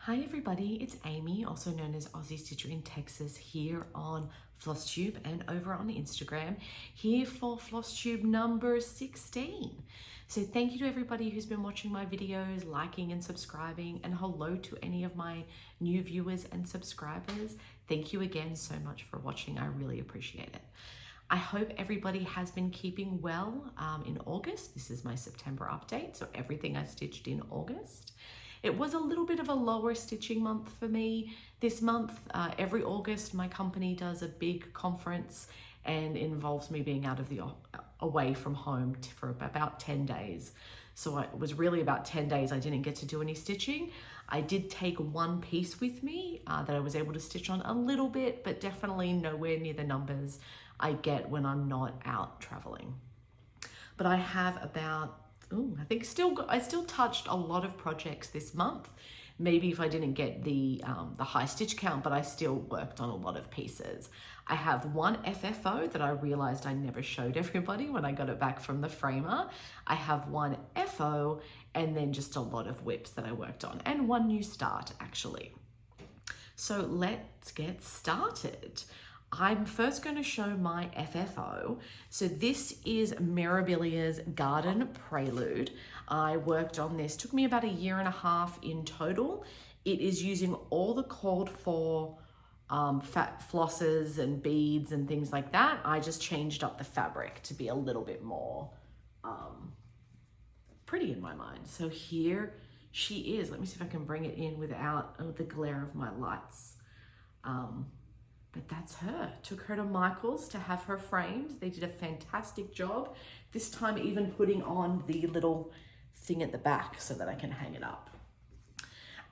Hi everybody, it's Amy, also known as Aussie Stitcher in Texas, here on Flosstube and over on Instagram, here for Flosstube number 16. So thank you to everybody who's been watching my videos, liking and subscribing, and hello to any of my new viewers and subscribers. Thank you again so much for watching, I really appreciate it. I hope everybody has been keeping well in August. This is my September update, so everything I stitched in August. It was a little bit of a lower stitching month for me this month. Every August, my company does a big conference and involves me being out of the away from home for about 10 days. So it was really about 10 days I didn't get to do any stitching. I did take one piece with me that I was able to stitch on a little bit, but definitely nowhere near the numbers I get when I'm not out traveling. But I have about I think I still touched a lot of projects this month. Maybe if I didn't get the high stitch count, but I still worked on a lot of pieces. I have one FFO that I realized I never showed everybody when I got it back from the framer. I have one FO and then just a lot of whips that I worked on and one new start actually. So let's get started. I'm first going to show my FFO. So this is Mirabilia's Garden Prelude. I worked on this, took me about 1.5 years in total. It is using all the called for fat flosses and beads and things like that. I just changed up the fabric to be a little bit more pretty in my mind. So here she is. Let me see if I can bring it in without the glare of my lights. But that's her. Took her to Michael's to have her framed. They did a fantastic job. This time even putting on the little thing at the back so that I can hang it up.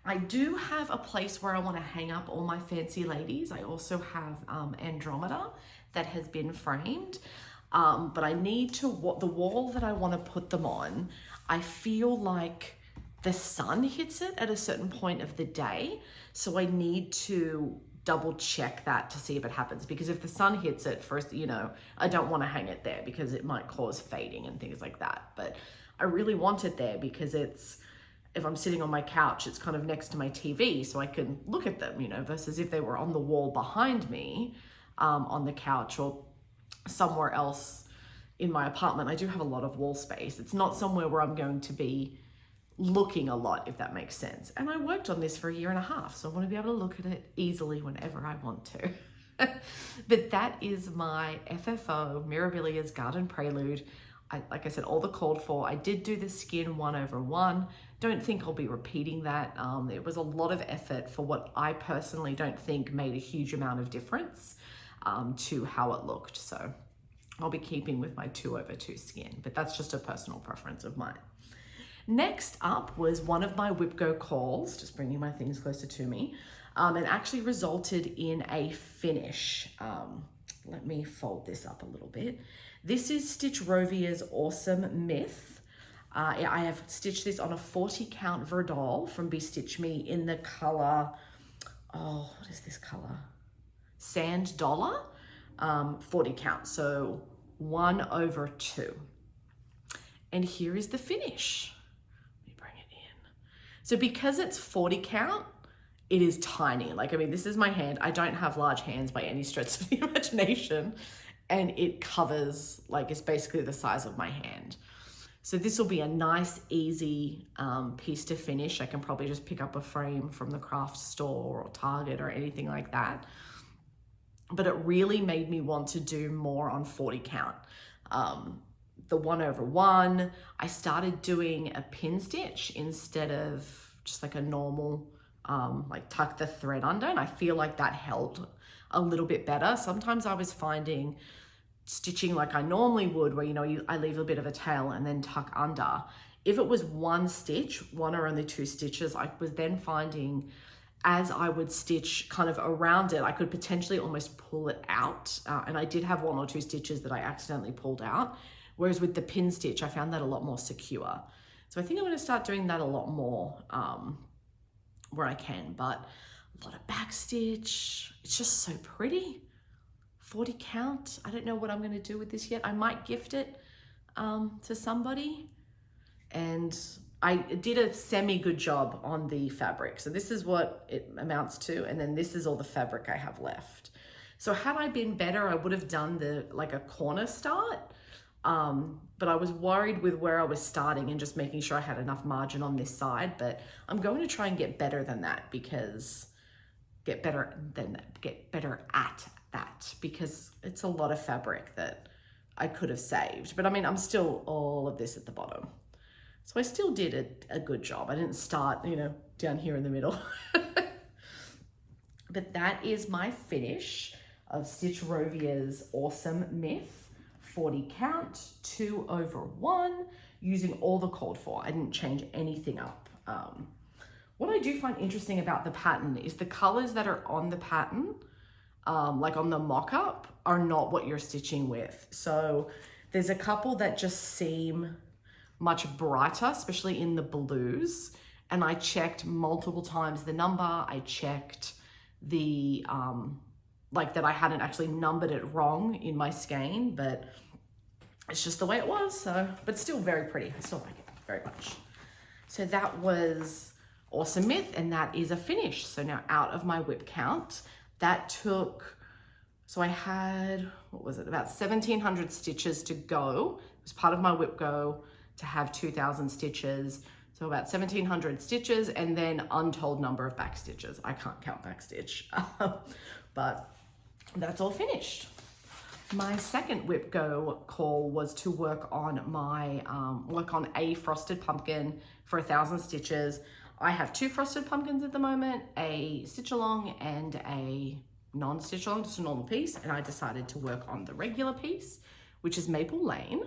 I do have a place where I want to hang up all my fancy ladies. I also have Andromeda that has been framed. But I need to, the wall that I want to put them on, I feel like the sun hits it at a certain point of the day. So I need to double check that to see if it happens, because if the sun hits it first, I don't want to hang it there because it might cause fading and things like that. But I really want it there because if I'm sitting on my couch, it's kind of next to my TV so I can look at them, versus if they were on the wall behind me on the couch or somewhere else in my apartment. I do have a lot of wall space. It's not somewhere where I'm going to be looking a lot, if that makes sense. And I worked on this for 1.5 years, so I want to be able to look at it easily whenever I want to. But that is my FFO, Mirabilia's Garden Prelude. Like I said, all the called for. I did do the skin 1/1. Don't think I'll be repeating that. It was a lot of effort for what I personally don't think made a huge amount of difference to how it looked. So I'll be keeping with my 2/2 skin, but that's just a personal preference of mine. Next up was one of my Whip Go calls, just bringing my things closer to me, and actually resulted in a finish. Let me fold this up a little bit. This is Stitchrovia's Awesome Myth. I have stitched this on a 40 count verdal from BeStitchMe in the color, what is this color? Sand Dollar, 40 count, so 1/2. And here is the finish. So because it's 40 count, it is tiny. This is my hand. I don't have large hands by any stretch of the imagination. And it covers, it's basically the size of my hand. So this will be a nice, easy piece to finish. I can probably just pick up a frame from the craft store or Target or anything like that. But it really made me want to do more on 40 count. The 1/1, I started doing a pin stitch instead of just like a normal, tuck the thread under. And I feel like that held a little bit better. Sometimes I was finding stitching like I normally would, where, I leave a bit of a tail and then tuck under. If it was one stitch, one or only 2 stitches, I was then finding as I would stitch kind of around it, I could potentially almost pull it out. And I did have 1 or 2 stitches that I accidentally pulled out. Whereas with the pin stitch, I found that a lot more secure. So I think I'm going to start doing that a lot more where I can, but a lot of back stitch. It's just so pretty. 40 count. I don't know what I'm going to do with this yet. I might gift it to somebody. And I did a semi-good job on the fabric. So this is what it amounts to, and then this is all the fabric I have left. So had I been better, I would have done like a corner start, but I was worried with where I was starting and just making sure I had enough margin on this side. But I'm going to try and get better than that, because get better at that, because it's a lot of fabric that I could have saved. But I mean, I'm still all of this at the bottom. So I still did a good job. I didn't start, you know, down here in the middle. But that is my finish of Stitchrovia's Awesome Myth 40 count 2/1, using all the called for. I didn't change anything up. What I do find interesting about the pattern is the colors that are on the pattern, like on the mock-up, are not what you're stitching with. So there's a couple that just seem much brighter, especially in the blues. And I checked multiple times the number. I checked the, like that I hadn't actually numbered it wrong in my skein, but it's just the way it was. So, but still very pretty. I still like it very much. So that was Awesome Myth, and that is a finish. So now out of my whip count, that took, so I had, what was it, about 1,700 stitches to go. It was part of my whip go to have 2,000 stitches. So about 1,700 stitches, and then untold number of back stitches. I can't count back stitch, but that's all finished. My second whip go call was to work on my, a frosted pumpkin for 1,000 stitches. I have 2 frosted pumpkins at the moment, a stitch along and a non-stitch along, just a normal piece. And I decided to work on the regular piece, which is Maple Lane.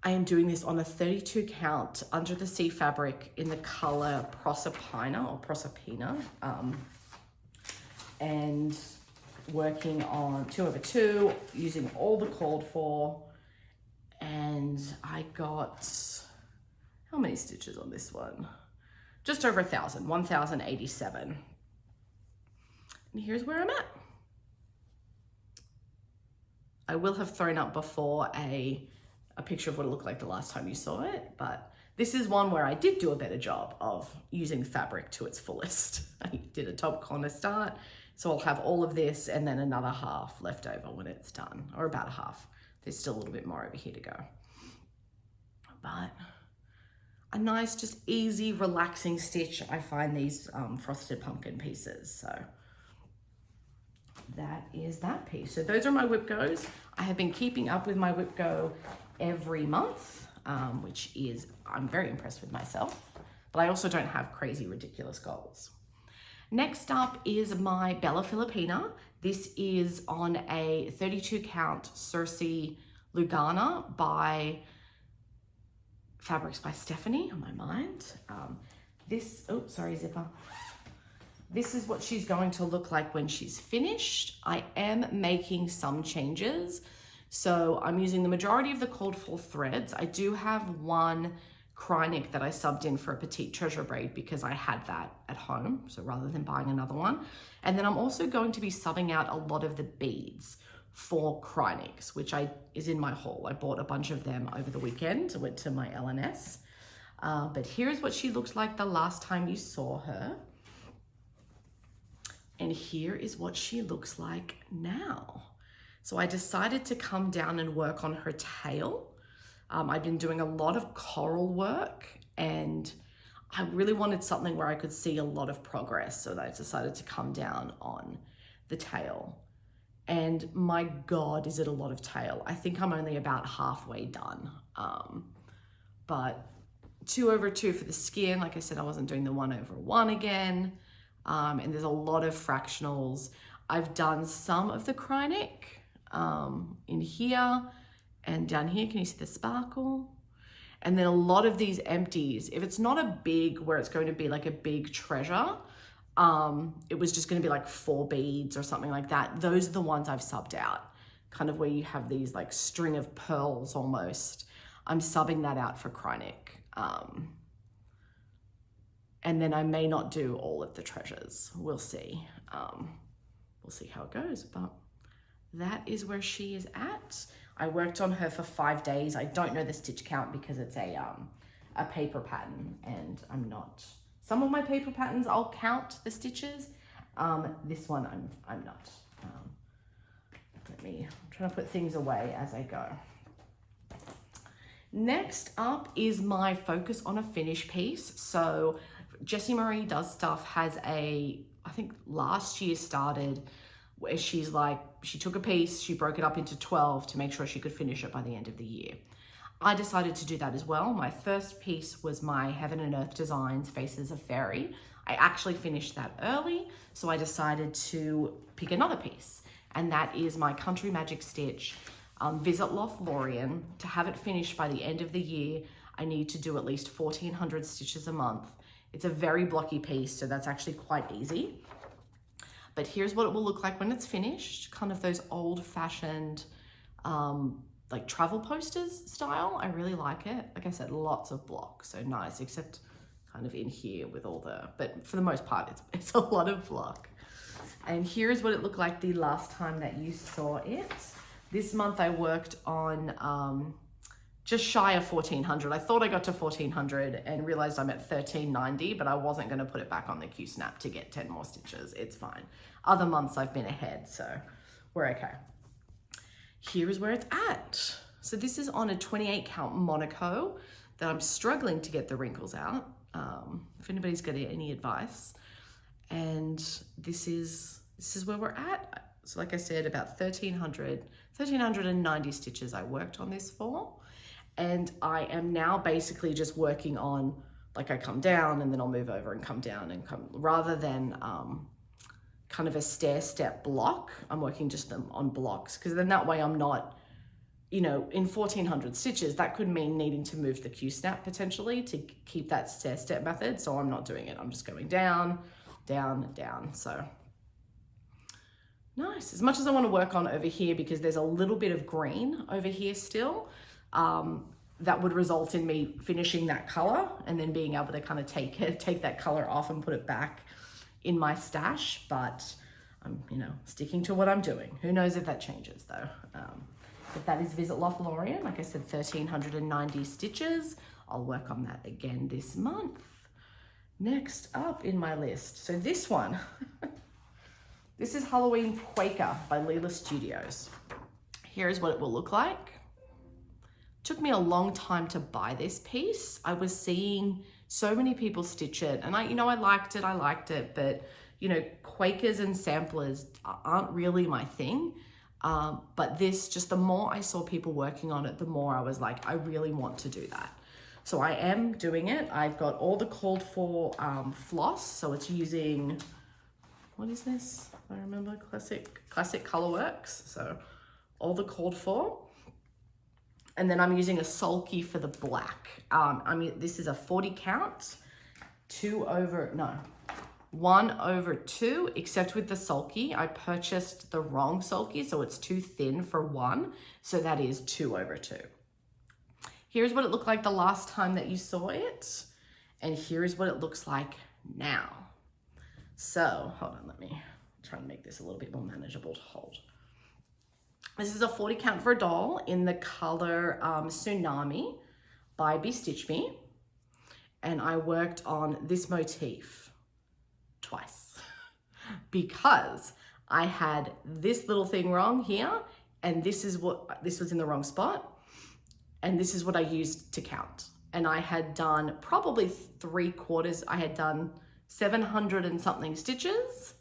I am doing this on a 32 count under the sea fabric in the color Proserpina, and working on 2/2, using all the called for. And I got, how many stitches on this one? Just over 1,000, 1,087. And here's where I'm at. I will have thrown up before a picture of what it looked like the last time you saw it, but this is one where I did do a better job of using fabric to its fullest. I did a top corner start, so I'll have all of this and then another half left over when it's done, or about a half. There's still a little bit more over here to go. But a nice, just easy, relaxing stitch. I find these frosted pumpkin pieces, so that is that piece. So those are my whip goes. I have been keeping up with my whip go every month, which is, I'm very impressed with myself, but I also don't have crazy, ridiculous goals. Next up is my Bella Filipina. This is on a 32 count Circe Lugana by Fabrics by Stephanie, on my mind. This, oh, sorry, zipper. This is what she's going to look like when she's finished. I am making some changes. So I'm using the majority of the called for threads. I do have one Krynic that I subbed in for a petite treasure braid because I had that at home, so rather than buying another one. And then I'm also going to be subbing out a lot of the beads for Krynics, which is in my haul. I bought a bunch of them over the weekend. I went to my LNS. But here's what she looked like the last time you saw her. And here is what she looks like now. So I decided to come down and work on her tail. I've been doing a lot of coral work, and I really wanted something where I could see a lot of progress. So I decided to come down on the tail. And my God, is it a lot of tail. I think I'm only about halfway done. But 2/2 for the skin. Like I said, I wasn't doing the 1/1 again. And there's a lot of fractionals. I've done some of the Krynic in here and down here. Can you see the sparkle? And then a lot of these empties. If it's not a big, where it's going to be like a big treasure, it was just going to be like 4 beads or something like that. Those are the ones I've subbed out, kind of where you have these like string of pearls almost. I'm subbing that out for Krynic. And then I may not do all of the treasures. We'll see. We'll see how it goes, but that is where she is at. I worked on her for 5 days. I don't know the stitch count because it's a a paper pattern, and I'm not. Some of my paper patterns, I'll count the stitches. This one, I'm not. I'm trying to put things away as I go. Next up is my focus on a finish piece. So Jessie Marie Does Stuff has I think last year started, where she's like, she took a piece, she broke it up into 12 to make sure she could finish it by the end of the year. I decided to do that as well. My first piece was my Heaven and Earth Designs Faces of Fairy. I actually finished that early, so I decided to pick another piece, and that is my Country Magic Stitch Visit Lothlorien. To have it finished by the end of the year, I need to do at least 1,400 stitches a month. It's a very blocky piece, so that's actually quite easy. But here's what it will look like when it's finished, kind of those old-fashioned like travel posters style. I really like it. Like I said, lots of blocks, so nice, except kind of in here with all the, but for the most part, it's a lot of block. And here's what it looked like the last time that you saw it. This month I worked on just shy of 1,400. I thought I got to 1,400 and realized I'm at 1,390, but I wasn't gonna put it back on the Q-snap to get 10 more stitches. It's fine. Other months I've been ahead, so we're okay. Here is where it's at. So this is on a 28 count Monaco that I'm struggling to get the wrinkles out. If anybody's got any advice. And this is where we're at. So like I said, about 1,390 stitches I worked on this for. And I am now basically just working on, like, I come down and then I'll move over and come down and come, rather than kind of a stair step block. I'm working just on blocks, because then that way I'm not, you know, in 1,400 stitches, that could mean needing to move the Q-snap potentially to keep that stair step method. So I'm not doing it. I'm just going down, down, down. So nice. As much as I want to work on over here, because there's a little bit of green over here still, that would result in me finishing that color and then being able to kind of take that color off and put it back in my stash. But I'm, you know, sticking to what I'm doing. Who knows if that changes though. But that is Visit Lothlorien. Like I said, 1,390 stitches. I'll work on that again this month. Next up in my list. So this one, this is Halloween Quaker by Lila Studios. Here's what it will look like. Took me a long time to buy this piece. I was seeing so many people stitch it, and I liked it, but you know, Quakers and samplers aren't really my thing. But this, just the more I saw people working on it, the more I was like, I really want to do that. So I am doing it. I've got all the called for floss. So it's using, what is this? I remember Classic Colorworks. So all the called for. And then I'm using a sulky for the black. This is a 40 count, 1/2, except with the sulky. I purchased the wrong sulky, so it's too thin for 1. So that is 2/2. Here's what it looked like the last time that you saw it. And here's what it looks like now. So hold on, let me try and make this a little bit more manageable to hold. This is a 40 count verdal in the color Tsunami by BeStitchMe. And I worked on this motif twice because I had this little thing wrong here, and this was in the wrong spot. And this is what I used to count. And I had done probably 3/4. I had done 700 and something stitches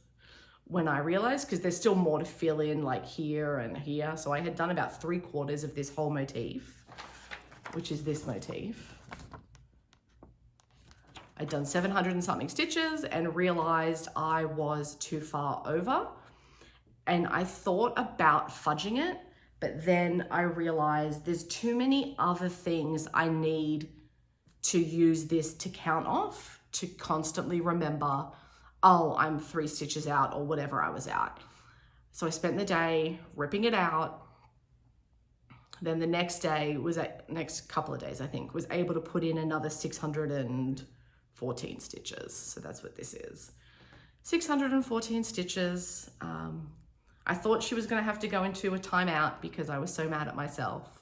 when I realized, because there's still more to fill in, like here and here. So I had done about 3/4 of this whole motif, which is this motif. I'd done 700 and something stitches and realized I was too far over. And I thought about fudging it, but then I realized there's too many other things I need to use this to count off, to constantly remember, oh, I'm 3 stitches out or whatever I was out. So I spent the day ripping it out. Then the next couple of days, I think, was able to put in another 614 stitches. So that's what this is. 614 stitches. I thought she was gonna have to go into a timeout because I was so mad at myself,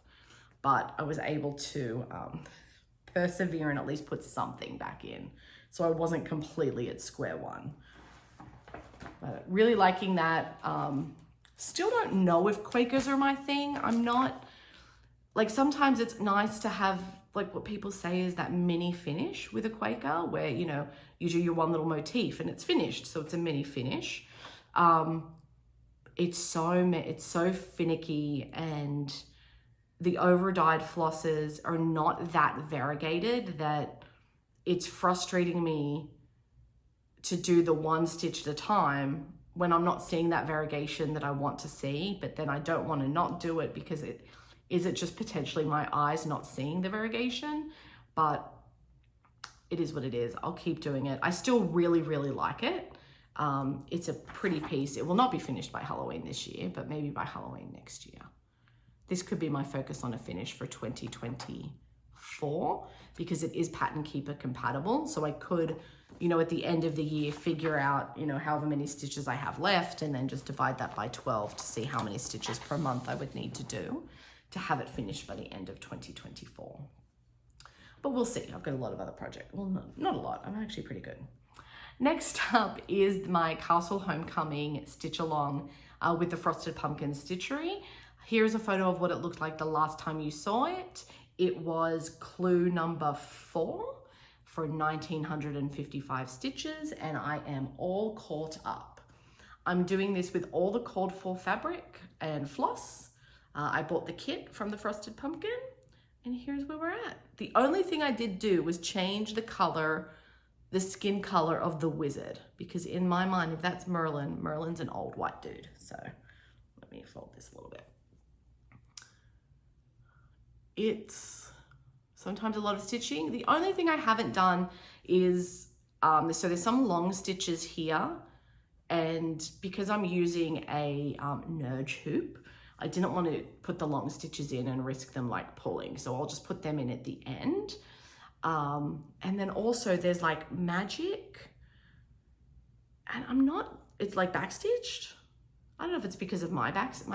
but I was able to persevere and at least put something back in. So I wasn't completely at square one. But really liking that. Still don't know if Quakers are my thing. I'm not, like sometimes it's nice to have like what people say is that mini finish with a Quaker where, you know, you do your one little motif and it's finished. So it's a mini finish. It's so finicky, and the over-dyed flosses are not that variegated that it's frustrating me to do the one stitch at a time when I'm not seeing that variegation that I want to see, but then I don't want to not do it because is it just potentially my eyes not seeing the variegation? But it is what it is. I'll keep doing it. I still really, really like it. It's a pretty piece. It will not be finished by Halloween this year, but maybe by Halloween next year. This could be my focus on a finish for 2024 because it is Pattern Keeper compatible. So I could, you know, at the end of the year, figure out, you know, however many stitches I have left and then just divide that by 12 to see how many stitches per month I would need to do to have it finished by the end of 2024. But we'll see. I've got a lot of other projects. Well, not a lot. I'm actually pretty good. Next up is my Castle Homecoming Stitch Along with the Frosted Pumpkin Stitchery. Here's a photo of what it looked like the last time you saw it. It was clue number 4 for 1955 stitches, and I am all caught up. I'm doing this with all the called for fabric and floss. I bought the kit from the Frosted Pumpkin, and here's where we're at. The only thing I did do was change the color, the skin color of the wizard, because in my mind, if that's Merlin, Merlin's an old white dude. So let me fold this a little bit. It's sometimes a lot of stitching. The only thing I haven't done is, so there's some long stitches here, and because I'm using a Nerge hoop, I didn't want to put the long stitches in and risk them like pulling. So I'll just put them in at the end. And then also there's like magic, and it's like backstitched. I don't know if it's because of my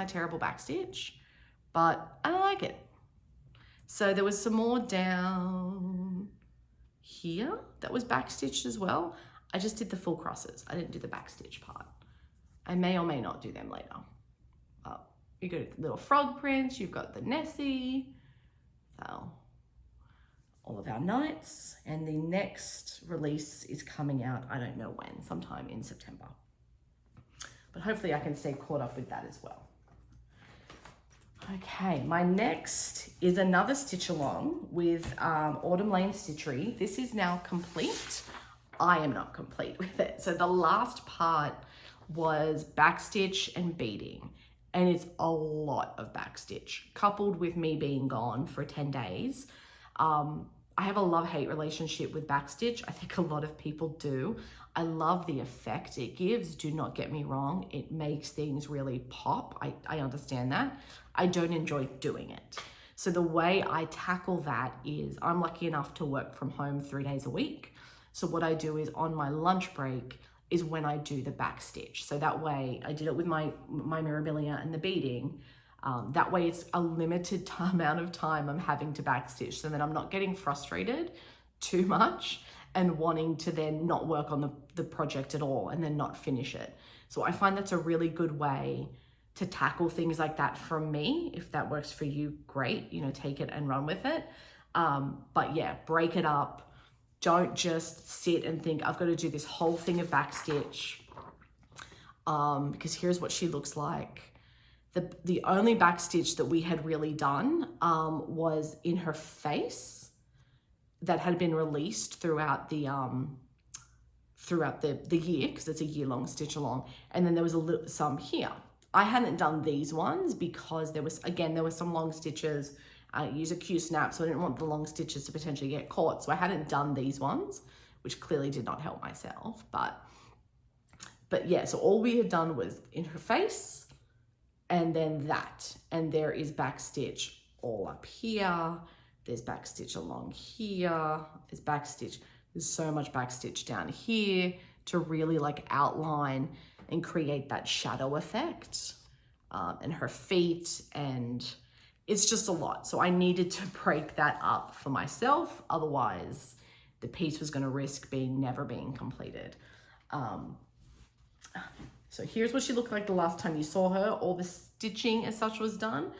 terrible backstitch, but I don't like it. So there was some more down here that was backstitched as well. I just did the full crosses. I didn't do the backstitch part. I may or may not do them later. You got little frog prints, you've got the Nessie, so all of our knights, and the next release is coming out, I don't know when, sometime in September. But hopefully I can stay caught up with that as well. Okay, my next is another stitch along with Autumn Lane Stitchery. This is now complete. I am not complete with it. So the last part was backstitch and beading, and it's a lot of backstitch coupled with me being gone for 10 days. I have a love-hate relationship with backstitch. I think a lot of people do. I love the effect it gives. Do not get me wrong. It makes things really pop. I understand that. I don't enjoy doing it. So the way I tackle that is I'm lucky enough to work from home 3 days a week. So what I do is on my lunch break is when I do the backstitch. So that way I did it with my Mirabilia and the beading. That way it's a limited amount of time I'm having to backstitch, so that I'm not getting frustrated too much and wanting to then not work on the project at all and then not finish it. So I find that's a really good way to tackle things like that for me. If that works for you, great, you know, take it and run with it. But yeah, break it up. Don't just sit and think I've got to do this whole thing of backstitch, because here's what she looks like. The only backstitch that we had really done was in her face that had been released throughout the year, because it's a year-long stitch along, and then there was some here. I hadn't done these ones because there was some long stitches. I use a Q-snap, so I didn't want the long stitches to potentially get caught, so I hadn't done these ones, which clearly did not help myself. But yeah, so all we had done was in her face, and then that, and there is backstitch all up here. There's backstitch along here. There's so much backstitch down here to really like outline and create that shadow effect. And her feet, and it's just a lot. So I needed to break that up for myself. Otherwise, the piece was going to risk never being completed. So here's what she looked like the last time you saw her. All the stitching as such was done.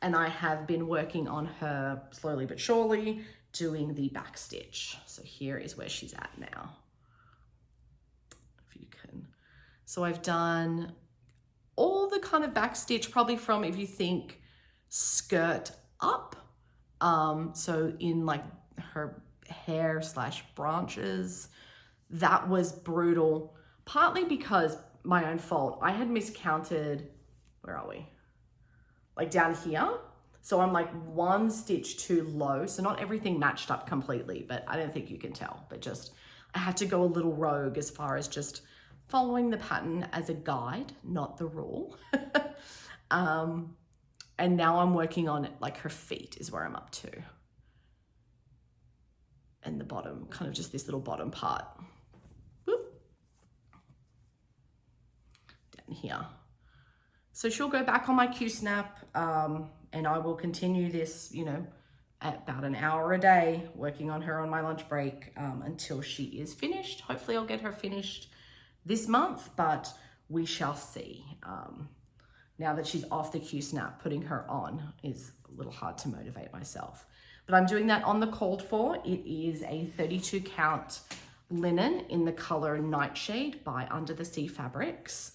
And I have been working on her slowly but surely, doing the back stitch. So here is where she's at now. If you can. So I've done all the kind of back stitch, probably from, if you think, skirt up. So in like her hair / branches, that was brutal, partly because my own fault. I had miscounted, where are we? Like down here. So I'm like 1 stitch too low. So not everything matched up completely, but I don't think you can tell, but just, I had to go a little rogue as far as just following the pattern as a guide, not the rule. And now I'm working on it, like her feet is where I'm up to. And the bottom, kind of just this little bottom part. Whoop. Down here. So she'll go back on my Q-snap, and I will continue this, you know, at about an hour a day, working on her on my lunch break until she is finished. Hopefully I'll get her finished this month, but we shall see. Now that she's off the Q-snap, putting her on is a little hard to motivate myself. But I'm doing that on the called for. It is a 32 count linen in the color Nightshade by Under the Sea Fabrics.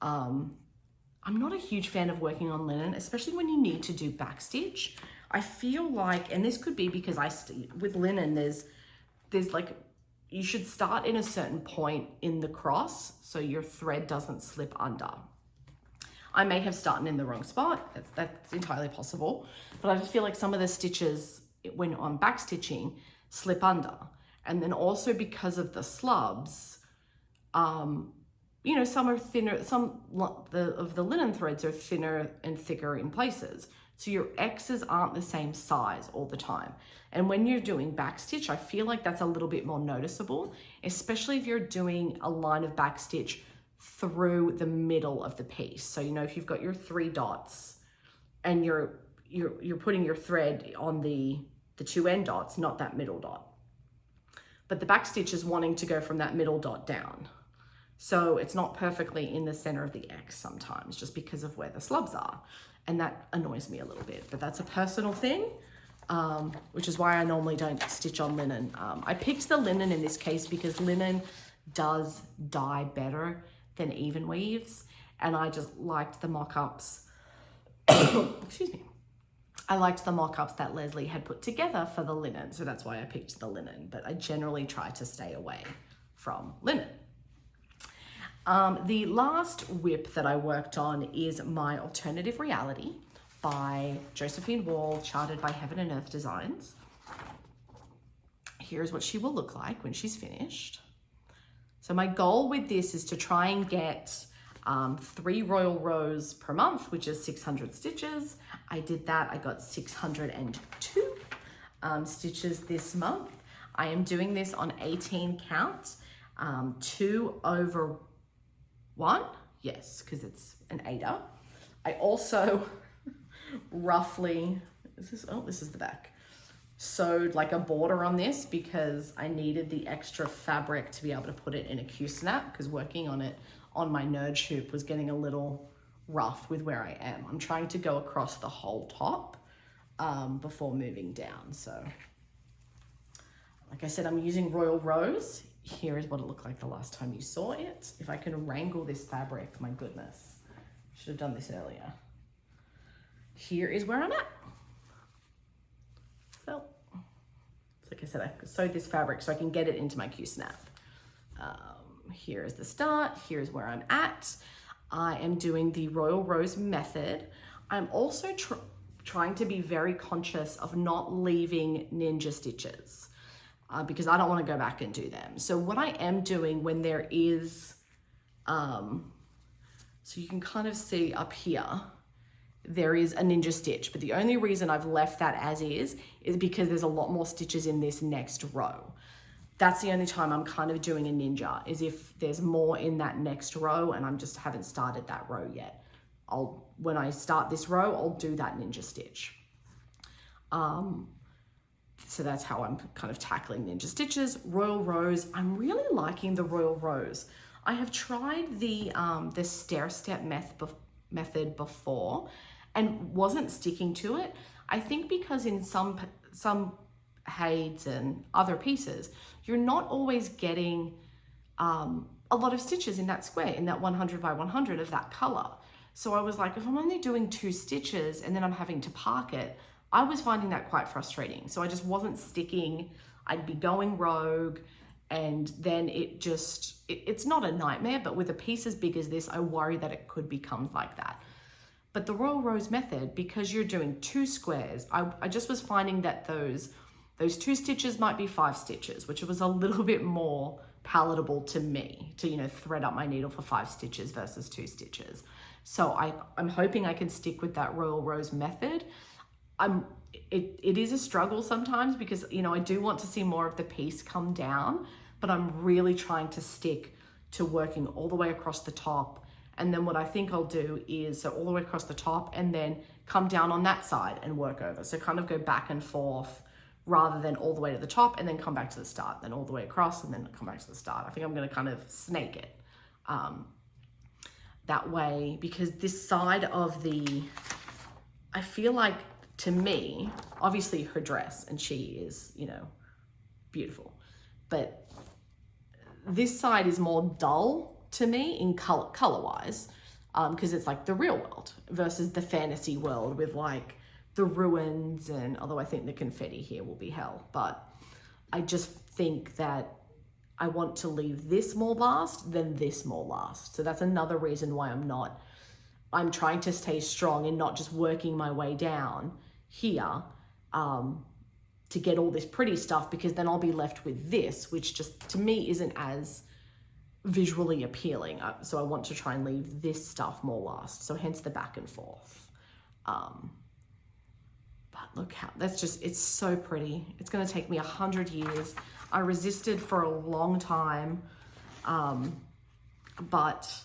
I'm not a huge fan of working on linen, especially when you need to do backstitch. I feel like, and this could be because with linen, there's like, you should start in a certain point in the cross so your thread doesn't slip under. I may have started in the wrong spot. That's entirely possible. But I just feel like some of the stitches, when I'm backstitching, slip under. And then also because of the slubs, you know, some are thinner, some of the linen threads are thinner and thicker in places. So your X's aren't the same size all the time. And when you're doing backstitch, I feel like that's a little bit more noticeable, especially if you're doing a line of backstitch through the middle of the piece. So, you know, if you've got your 3 dots and you're putting your thread on the 2 end dots, not that middle dot. But the backstitch is wanting to go from that middle dot down. So it's not perfectly in the center of the X sometimes, just because of where the slubs are. And that annoys me a little bit, but that's a personal thing, which is why I normally don't stitch on linen. I picked the linen in this case because linen does dye better than even weaves. And I just liked the mock-ups. Excuse me. I liked the mock-ups that Leslie had put together for the linen. So that's why I picked the linen, but I generally try to stay away from linen. The last whip that I worked on is my Alternative Reality by Josephine Wall, charted by Heaven and Earth Designs. Here's what she will look like when she's finished. So my goal with this is to try and get 3 royal rows per month, which is 600 stitches. I did that. I got 602 stitches this month. I am doing this on 18 count, 2 over 1. Yes, because it's an Aida. I also roughly, this is the back, sewed like a border on this because I needed the extra fabric to be able to put it in a Q-snap, because working on it on my nerd hoop was getting a little rough with where I am. I'm trying to go across the whole top before moving down. So like I said, I'm using Royal Rose. Here is what it looked like the last time you saw it. If I can wrangle this fabric, my goodness, should have done this earlier. Here is where I'm at. So, like I said, I sewed this fabric so I can get it into my Q-snap. Here is the start. Here's where I'm at. I am doing the Royal Rose method. I'm also trying to be very conscious of not leaving ninja stitches because I don't want to go back and do them. So what I am doing when there is, so you can kind of see up here, there is a ninja stitch, but the only reason I've left that as is because there's a lot more stitches in this next row. That's the only time I'm kind of doing a ninja, is if there's more in that next row and I'm just haven't started that row yet. When I start this row, I'll do that ninja stitch. So that's how I'm kind of tackling Ninja Stitches. Royal Rose, I'm really liking the Royal Rose. I have tried the stair-step method before and wasn't sticking to it. I think because in some HAEDs and other pieces, you're not always getting a lot of stitches in that square, in that 100 by 100 of that color. So I was like, if I'm only doing 2 stitches and then I'm having to park it, I was finding that quite frustrating. So I just wasn't sticking. I'd be going rogue, and then it's not a nightmare, but with a piece as big as this, I worry that it could become like that. But the Royal Rose method, because you're doing 2 squares, I just was finding that those 2 stitches might be 5 stitches, which was a little bit more palatable to me to, you know, thread up my needle for 5 stitches versus 2 stitches. So I'm hoping I can stick with that Royal Rose method. It is a struggle sometimes because, you know, I do want to see more of the piece come down, but I'm really trying to stick to working all the way across the top. And then what I think I'll do is, so all the way across the top and then come down on that side and work over. So kind of go back and forth rather than all the way to the top and then come back to the start, then all the way across and then come back to the start. I think I'm going to kind of snake it that way, because this side of I feel like, to me, obviously her dress, and she is, you know, beautiful, but this side is more dull to me in color wise, because it's like the real world versus the fantasy world with like the ruins, and although I think the confetti here will be hell, but I just think that I want to leave this more last than this more last. So that's another reason why I'm trying to stay strong and not just working my way down here to get all this pretty stuff, because then I'll be left with this, which just to me isn't as visually appealing. So I want to try and leave this stuff more last. So hence the back and forth. But look how, it's so pretty. It's going to take me 100 years. I resisted for a long time, but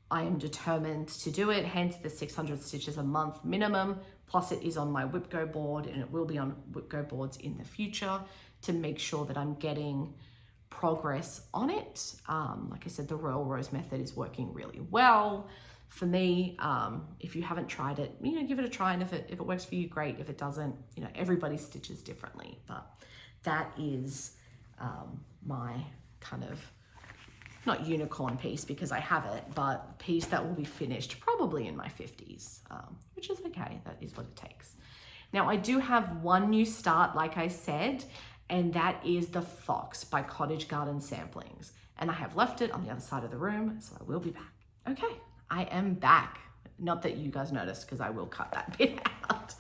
I am determined to do it, hence the 600 stitches a month minimum, plus it is on my WhipGo board, and it will be on WhipGo boards in the future to make sure that I'm getting progress on it. Like I said, the Royal Rose method is working really well for me. If you haven't tried it, you know, give it a try, and if it works for you, great. If it doesn't, you know, everybody stitches differently, but that is my kind of, not unicorn piece because I have it, but piece that will be finished probably in my 50s, which is okay. That is what it takes. Now I do have one new start, like I said, and that is the Fox by Cottage Garden Samplings. And I have left it on the other side of the room, so I will be back. Okay, I am back. Not that you guys noticed, because I will cut that bit out.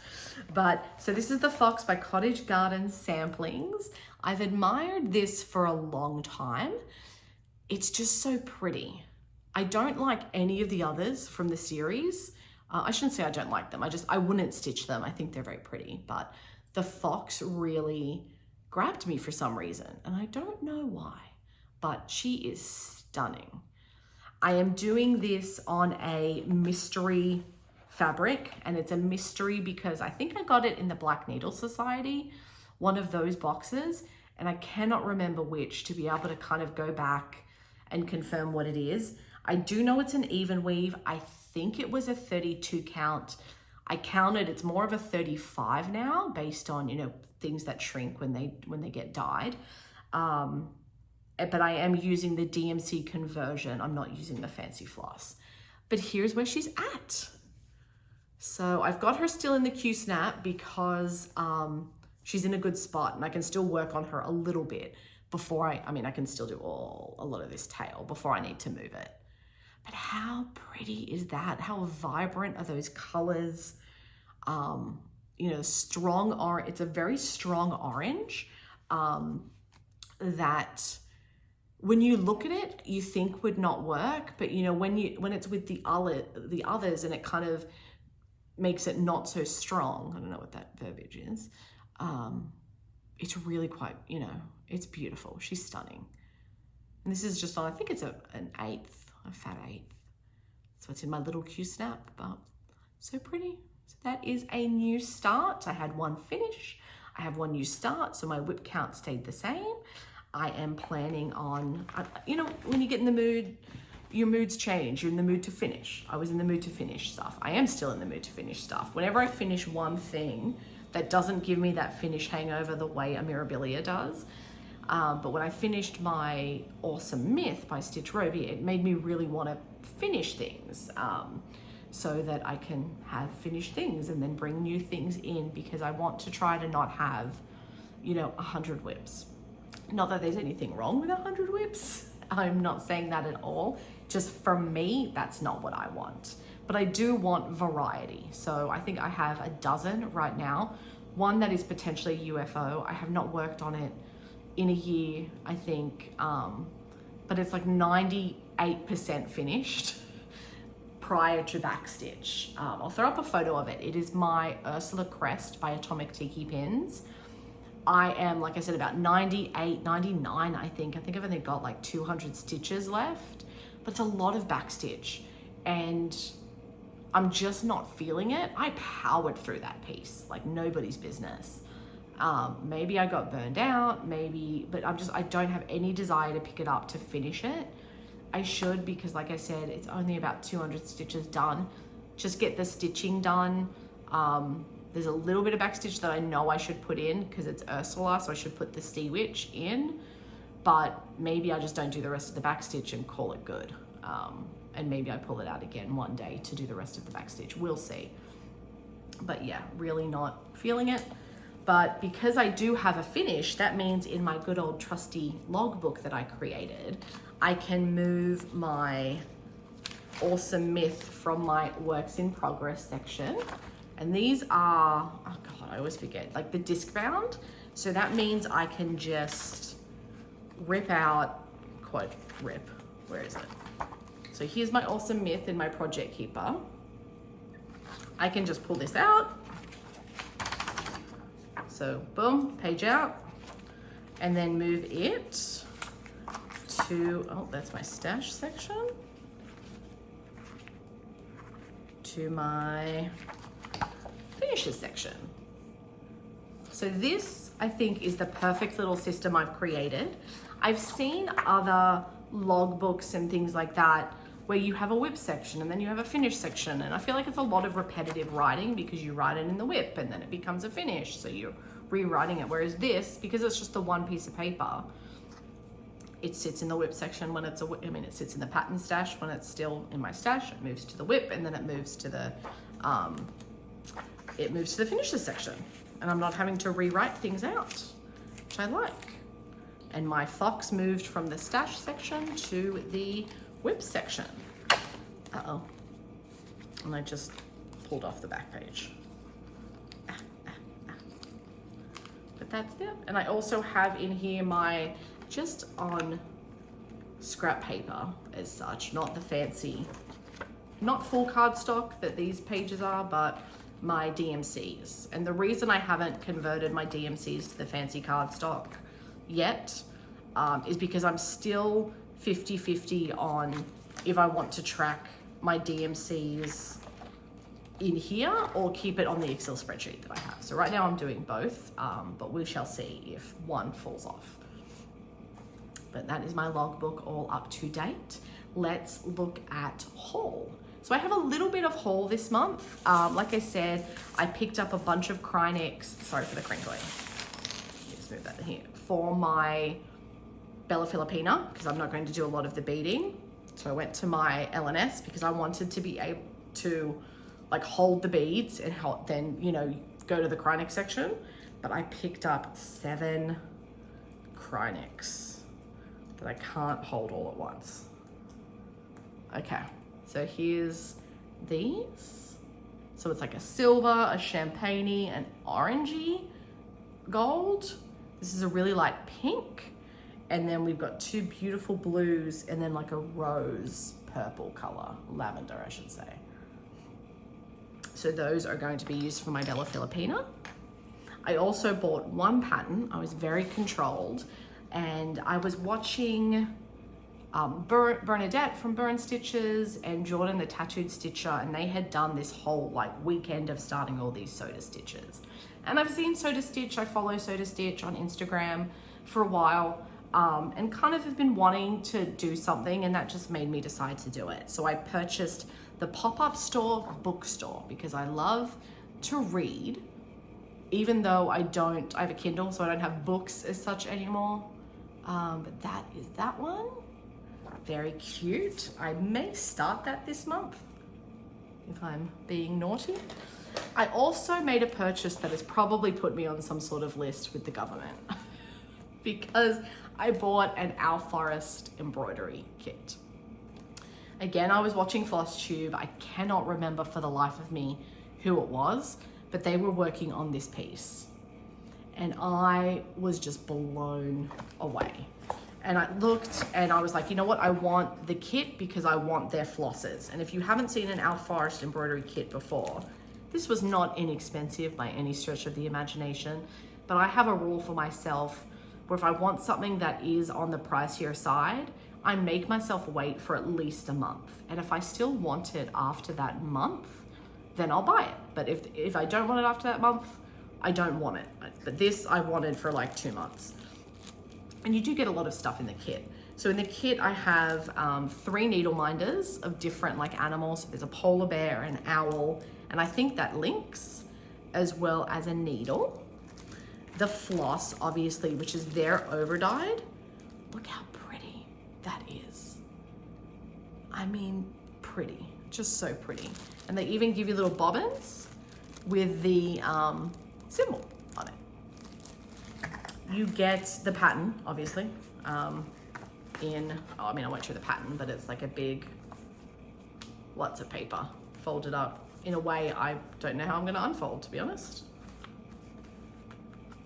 But so this is the Fox by Cottage Garden Samplings. I've admired this for a long time. It's just so pretty. I don't like any of the others from the series. I shouldn't say I don't like them. I wouldn't stitch them. I think they're very pretty, but the Fox really grabbed me for some reason, and I don't know why, but she is stunning. I am doing this on a mystery fabric, and it's a mystery because I think I got it in the Black Needle Society, one of those boxes, and I cannot remember which, to be able to kind of go back and confirm what it is. I do know it's an even weave. I think it was a 32 count. I counted, it's more of a 35 now, based on, you know, things that shrink when they get dyed. But I am using the DMC conversion. I'm not using the fancy floss. But here's where she's at. So I've got her still in the Q-snap because she's in a good spot, and I can still work on her a little bit before I can still do a lot of this tail before I need to move it. But how pretty is that? How vibrant are those colors? You know, strong orange. It's a very strong orange that when you look at it, you think would not work. But you know, when it's with the others, and it kind of makes it not so strong. I don't know what that verbiage is. It's really quite, you know, it's beautiful. She's stunning. And this is just on, I think it's an eighth, a fat eighth. So it's in my little Q-snap, but so pretty. So that is a new start. I had one finish, I have one new start, so my whip count stayed the same. I am planning on, you know, when you get in the mood, your moods change. You're in the mood to finish. I was in the mood to finish stuff. I am still in the mood to finish stuff. Whenever I finish one thing that doesn't give me that finish hangover the way a Mirabilia does, but when I finished my Awesome Myth by Stitchrovia, it made me really want to finish things so that I can have finished things and then bring new things in, because I want to try to not have, you know, 100 whips. Not that there's anything wrong with 100 whips. I'm not saying that at all. Just for me, that's not what I want. But I do want variety. So I think I have a dozen right now. One that is potentially UFO. I have not worked on it in a year, I think. But it's like 98% finished prior to backstitch. I'll throw up a photo of it. It is my Ursula Crest by Atomic Tiki Pins. I am, like I said, about 98, 99, I think. I think I've only got like 200 stitches left, but it's a lot of backstitch and I'm just not feeling it. I powered through that piece like nobody's business. Maybe I got burned out, maybe, but I don't have any desire to pick it up to finish it. I should, because like I said, it's only about 200 stitches done. Just get the stitching done. There's a little bit of backstitch that I know I should put in because it's Ursula, so I should put the Sea Witch in, but maybe I just don't do the rest of the backstitch and call it good. And maybe I pull it out again one day to do the rest of the backstitch. We'll see. But yeah, really not feeling it. But because I do have a finish, that means in my good old trusty logbook that I created, I can move my Awesome Myth from my works in progress section. And these are, oh God, I always forget, like the disc bound. So that means I can just rip out, quote, rip, where is it? So here's my Awesome Myth in my project keeper. I can just pull this out. So boom, page out, and then move it to, oh, that's my stash section, to my finishes section. So this, I think, is the perfect little system I've created. I've seen other logbooks and things like that where you have a whip section and then you have a finish section, and I feel like it's a lot of repetitive writing because you write it in the whip and then it becomes a finish, so you're rewriting it. Whereas this, because it's just the one piece of paper, it sits in the whip section when it's it sits in the pattern stash when it's still in my stash. It moves to the whip and then it moves to the finishes section, and I'm not having to rewrite things out, which I like. And my fox moved from the stash section to the whip section. Uh-oh. And I just pulled off the back page. But that's it. And I also have in here my, just on scrap paper as such, not the fancy, not full cardstock that these pages are, but my DMCs. And the reason I haven't converted my DMCs to the fancy cardstock yet is because I'm still 50-50 on if I want to track my DMCs in here or keep it on the Excel spreadsheet that I have. So right now I'm doing both, but we shall see if one falls off. But that is my logbook all up to date. Let's look at haul. So I have a little bit of haul this month. Like I said, I picked up a bunch of Krynex, sorry for the crinkling, let's move that here, for my Bella Filipina, because I'm not going to do a lot of the beading. So I went to my LNS because I wanted to be able to like hold the beads and then, you know, go to the Krynex section. But I picked up 7 Krynex that I can't hold all at once. Okay, so here's these. So it's like a silver, a champagne-y, an orangey gold. This is a really light pink. And then we've got 2 beautiful blues and then like a rose purple color, lavender, I should say. So those are going to be used for my Bella Filipina. I also bought 1 pattern. I was very controlled, and I was watching Bernadette from Burn Stitches and Jordan the Tattooed Stitcher, and they had done this whole like weekend of starting all these Soda Stitches. And I've seen Soda Stitch, I follow Soda Stitch on Instagram for a while, and kind of have been wanting to do something, and that just made me decide to do it. So I purchased the pop-up store bookstore because I love to read, even though I have a Kindle, so I don't have books as such anymore. But that is that one. Very cute. I may start that this month if I'm being naughty. I also made a purchase that has probably put me on some sort of list with the government because I bought an Owl Forest embroidery kit. Again, I was watching Flosstube. I cannot remember for the life of me who it was, but they were working on this piece and I was just blown away. And I looked and I was like, you know what? I want the kit because I want their flosses. And if you haven't seen an Owl Forest embroidery kit before, this was not inexpensive by any stretch of the imagination, but I have a rule for myself where if I want something that is on the pricier side, I make myself wait for at least a month. And if I still want it after that month, then I'll buy it. But if I don't want it after that month, I don't want it. But this I wanted for like 2 months. And you do get a lot of stuff in the kit. So in the kit, I have 3 needle minders of different like animals. So there's a polar bear, an owl, and I think that lynx, as well as a needle. The floss, obviously, which is their over-dyed. Look how pretty that is. I mean, pretty, just so pretty. And they even give you little bobbins with the symbol on it. You get the pattern, obviously, I won't show the pattern, but it's like a big, lots of paper folded up in a way I don't know how I'm gonna unfold, to be honest.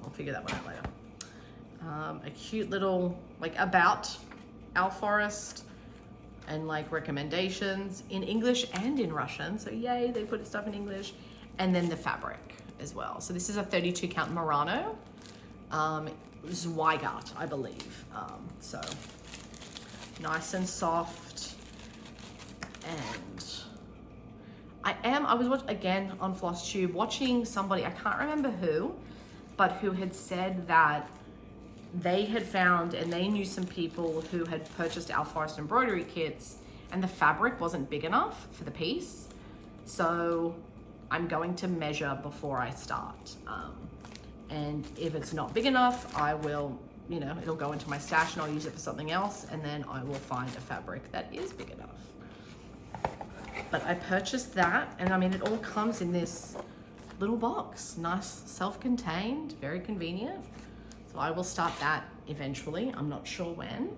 I'll figure that one out later. A cute little, like, about Owl Forest and like recommendations in English and in Russian. So yay, they put stuff in English. And then the fabric as well. So this is a 32 count Murano. Zweigart, I believe. So nice and soft. And I was again on Flosstube watching somebody, I can't remember who, but who had said that they had found, and they knew some people who had purchased Owl Forest embroidery kits and the fabric wasn't big enough for the piece. So I'm going to measure before I start. And if it's not big enough, I will, it'll go into my stash and I'll use it for something else. And then I will find a fabric that is big enough. But I purchased that, and I mean, it all comes in this little box, nice, self-contained, very convenient. So I will start that eventually. I'm not sure when.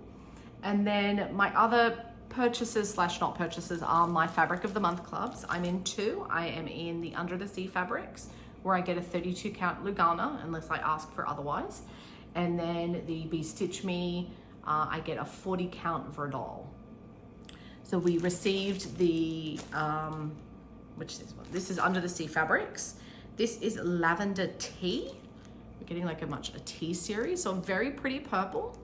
And then my other purchases / not purchases are my Fabric of the Month clubs. I'm in 2. I am in the Under the Sea fabrics, where I get a 32 count lugana, unless I ask for otherwise. And then the BeStitchMe, I get a 40 count verdal. So we received the, which is this one? This is Under the Sea fabrics. This is lavender tea. We're getting like a tea series. So very pretty purple.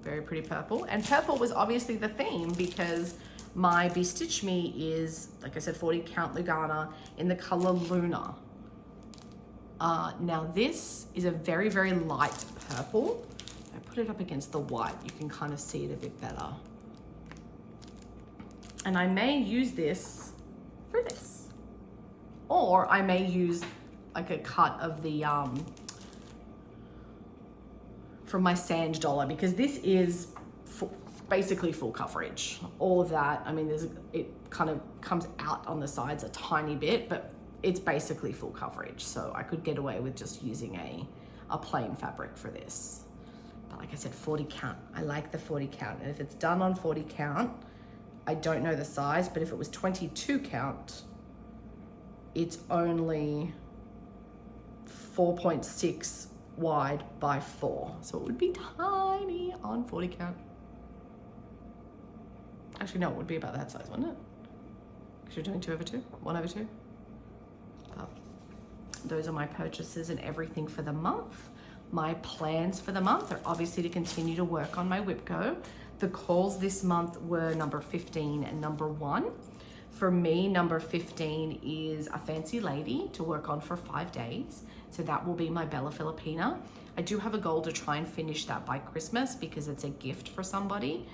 Very pretty purple. And purple was obviously the theme because my BeStitchMe is, like I said, 40 count lugana in the color Luna. Now this is a very, very light purple. I put it up against the white. You can kind of see it a bit better. And I may use this for this. Or I may use like a cut of the, from my sand dollar, because this is basically full coverage. All of that, I mean, it kind of comes out on the sides a tiny bit, but it's basically full coverage. So I could get away with just using a plain fabric for this. But like I said, 40 count, I like the 40 count. And if it's done on 40 count, I don't know the size, but if it was 22 count, it's only 4.6 wide by 4. So it would be tiny on 40 count. Actually, no, it would be about that size, wouldn't it? Because you're doing 2/2, 1/2. Those are my purchases and everything for the month. My plans for the month are obviously to continue to work on my WIPGO. The calls this month were number 15 and number 1. For me, number 15 is a fancy lady to work on for 5 days. So that will be my Bella Filipina. I do have a goal to try and finish that by Christmas because it's a gift for somebody.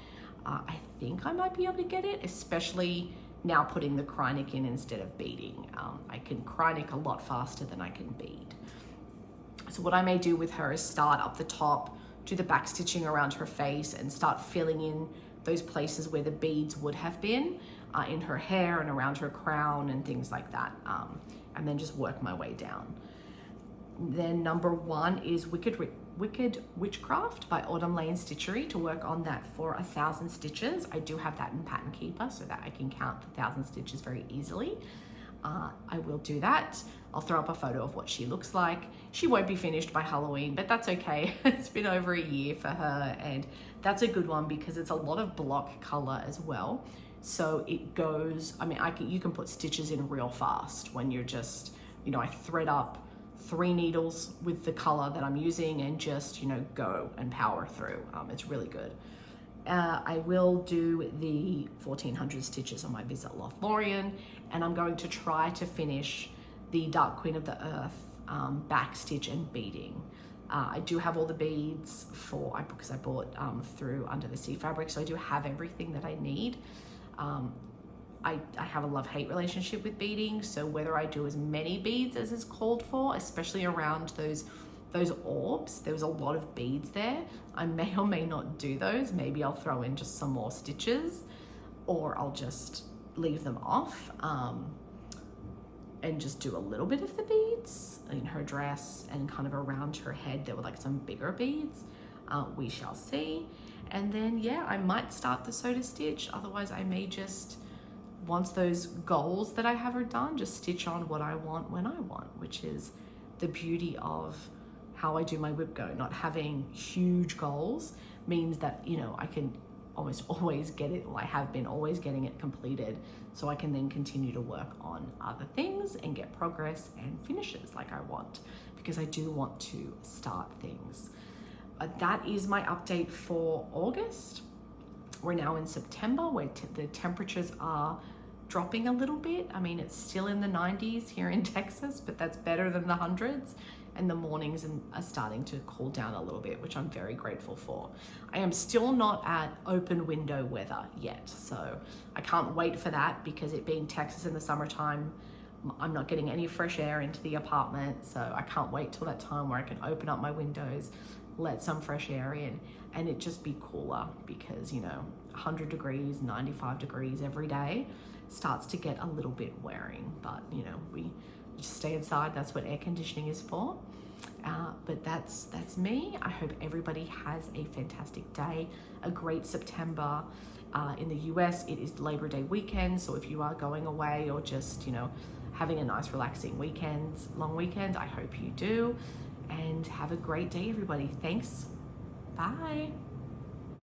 I think I might be able to get it, especially now putting the Krynic in instead of beading. I can Krynic a lot faster than I can bead. So what I may do with her is start up the top, do the back stitching around her face and start filling in those places where the beads would have been in her hair and around her crown and things like that. And then just work my way down. Then number 1 is Wicked Witchcraft by Autumn Lane Stitchery, to work on that for 1,000 stitches. I do have that in Pattern Keeper so that I can count 1,000 stitches very easily. I will do that. I'll throw up a photo of what she looks like. She won't be finished by Halloween, but that's okay. It's been over a year for her, and that's a good one because it's a lot of block color as well. So it goes, I mean, you can put stitches in real fast when you're just, you know, I thread up 3 needles with the color that I'm using and just, you know, go and power through. It's really good. I will do the 1,400 stitches on my visit Lothlorien, and I'm going to try to finish the Dark Queen of the Earth back stitch and beading. I do have all the beads because I bought through Under the Sea Fabric, so I do have everything that I need. I have a love-hate relationship with beading, so whether I do as many beads as is called for, especially around those orbs, there was a lot of beads there. I may or may not do those. Maybe I'll throw in just some more stitches, or I'll just leave them off and just do a little bit of the beads in her dress and kind of around her head. There were like some bigger beads. We shall see. And then, yeah, I might start the sew to stitch. Otherwise, I may just, once those goals that I have are done, just stitch on what I want when I want, which is the beauty of how I do my WIPGO. Not having huge goals means that, you know, I can almost always get it, I have been always getting it completed, so I can then continue to work on other things and get progress and finishes like I want, because I do want to start things. That is my update for August. We're now in September, where the temperatures are dropping a little bit. I mean, it's still in the 90s here in Texas, but that's better than the hundreds. And the mornings are starting to cool down a little bit, which I'm very grateful for. I am still not at open window weather yet, so I can't wait for that, because it being Texas in the summertime, I'm not getting any fresh air into the apartment, so I can't wait till that time where I can open up my windows, let some fresh air in, and it just be cooler, because, you know, 100 degrees, 95 degrees every day starts to get a little bit wearing, but, you know, we just stay inside. That's what air conditioning is for. But that's me. I hope everybody has a fantastic day, a great September. In the US, it is Labor Day weekend, so if you are going away or just, you know, having a nice relaxing long weekend, I hope you do. And have a great day, everybody. Thanks. Bye.